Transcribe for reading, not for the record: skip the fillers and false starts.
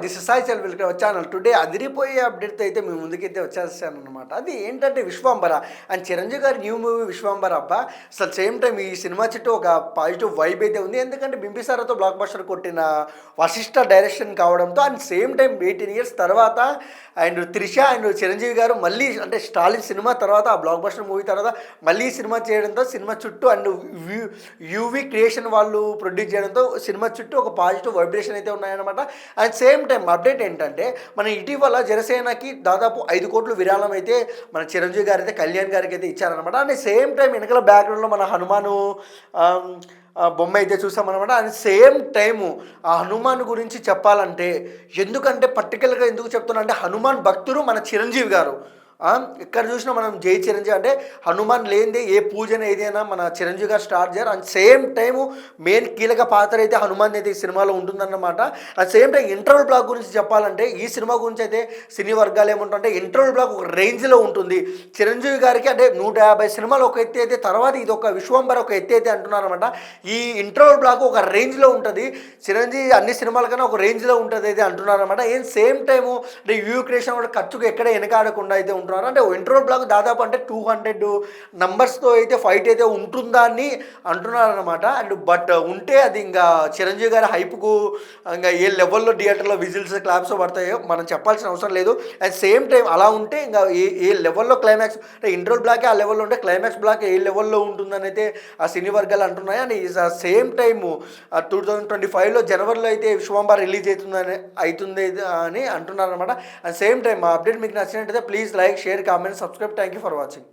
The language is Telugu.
దిస్ ఇస్ సాయి చల్ వెల్కమ్ ఛానల్. టుడే అదిరిపోయే అప్డేట్తో అయితే మీ ముందుకైతే వచ్చేసాను అనమాట. అది ఏంటంటే విశ్వంబర అండ్ చిరంజీవి గారి న్యూ మూవీ విశ్వంబర. అబ్బా అసలు సేమ్ టైం ఈ సినిమా చుట్టూ ఒక పాజిటివ్ వైబ్ అయితే ఉంది. ఎందుకంటే బింబిసారాతో బ్లాక్ బస్టర్ కొట్టిన వశిష్ఠ డైరెక్షన్ కావడంతో అండ్ సేమ్ టైం 18 years తర్వాత అండ్ త్రిష అండ్ చిరంజీవి గారు మళ్ళీ అంటే స్టాలిన్ సినిమా తర్వాత ఆ బ్లాక్ బస్టర్ మూవీ తర్వాత మళ్ళీ సినిమా చేయడంతో సినిమా చుట్టూ అండ్ యూవీ క్రియేషన్ వాళ్ళు ప్రొడ్యూస్ చేయడంతో సినిమా చుట్టూ ఒక పాజిటివ్ వైబ్రేషన్ అయితే ఉన్నాయన్నమాట. అండ్ సేమ్ టైం అప్డేట్ ఏంటంటే మన ఇటీవల జనసేనకి దాదాపు 5 కోట్ల విరాళం అయితే మన చిరంజీవి గారు అయితే కళ్యాణ్ గారికి అయితే ఇచ్చారనమాట. అండ్ సేమ్ టైం వెనకాల బ్యాక్గ్రౌండ్లో మన హనుమాను బొమ్మ అయితే చూసామన్నమాట. అండ్ సేమ్ టైము ఆ హనుమాన్ గురించి చెప్పాలంటే ఎందుకంటే పర్టికులర్గా ఎందుకు చెప్తున్నా అంటే హనుమాన్ భక్తుడు మన చిరంజీవి గారు. ఎక్కడ చూసినా మనం జై చిరంజీవి అంటే హనుమాన్ లేనిదే ఏ పూజన ఏదైనా మన చిరంజీవి గారు స్టార్ట్ చేయరు. అండ్ సేమ్ టైము మెయిన్ కీలక పాత్ర అయితే హనుమాన్ అయితే ఈ సినిమాలో ఉంటుందన్నమాట. And same time interval block గురించి చెప్పాలంటే ఈ సినిమా గురించి అయితే సినీ వర్గాలు ఏముంటుంటే ఇంటర్వల్ బ్లాక్ ఒక రేంజ్లో ఉంటుంది. చిరంజీవి గారికి అంటే 150 సినిమాలు ఒక ఎత్తి అయితే తర్వాత ఇది ఒక విశ్వంబర ఒక ఎత్తి అయితే అంటున్నారనమాట. ఈ ఇంటర్వల్ బ్లాక్ ఒక రేంజ్లో ఉంటుంది. చిరంజీవి అన్ని సినిమాల కన్నా ఒక రేంజ్లో ఉంటుంది అయితే అంటున్నారనమాట. ఏం సేమ్ టైము అంటే వ్యూ క్రియేషన్ కూడా ఖర్చుకు ఎక్కడ వెనకాడకుండా అయితే ఉంటుంది. అంటే ఇంటర్వల్ బ్లాక్ దాదాపు అంటే 200 నంబర్స్తో అయితే ఫైట్ అయితే ఉంటుందా అని అంటున్నారనమాట. అండ్ బట్ ఉంటే అది ఇంకా చిరంజీవి గారి హైప్కు ఇంకా ఏ లెవెల్లో థియేటర్లో విజిల్స్ క్లాప్స్ పడతాయో మనం చెప్పాల్సిన అవసరం లేదు. అండ్ సేమ్ టైం అలా ఉంటే ఇంకా ఏ లెవెల్లో క్లైమాక్స్ అంటే ఇంటర్వల్ బ్లాకే ఆ లెవెల్లో ఉంటే క్లైమాక్స్ బ్లాక్ ఏ లెవెల్లో ఉంటుందని అయితే ఆ సినీ వర్గాలు అంటున్నాయి. అండ్ ఈ సేమ్ టైము 2025లో జనవరిలో అయితే విశ్వంబర రిలీజ్ అవుతుంది అని అంటున్నారనమాట. అండ్ సేమ్ టైం మా అప్డేట్ మీకు నచ్చినట్టయితే please like, share, comment, subscribe. Thank you for watching.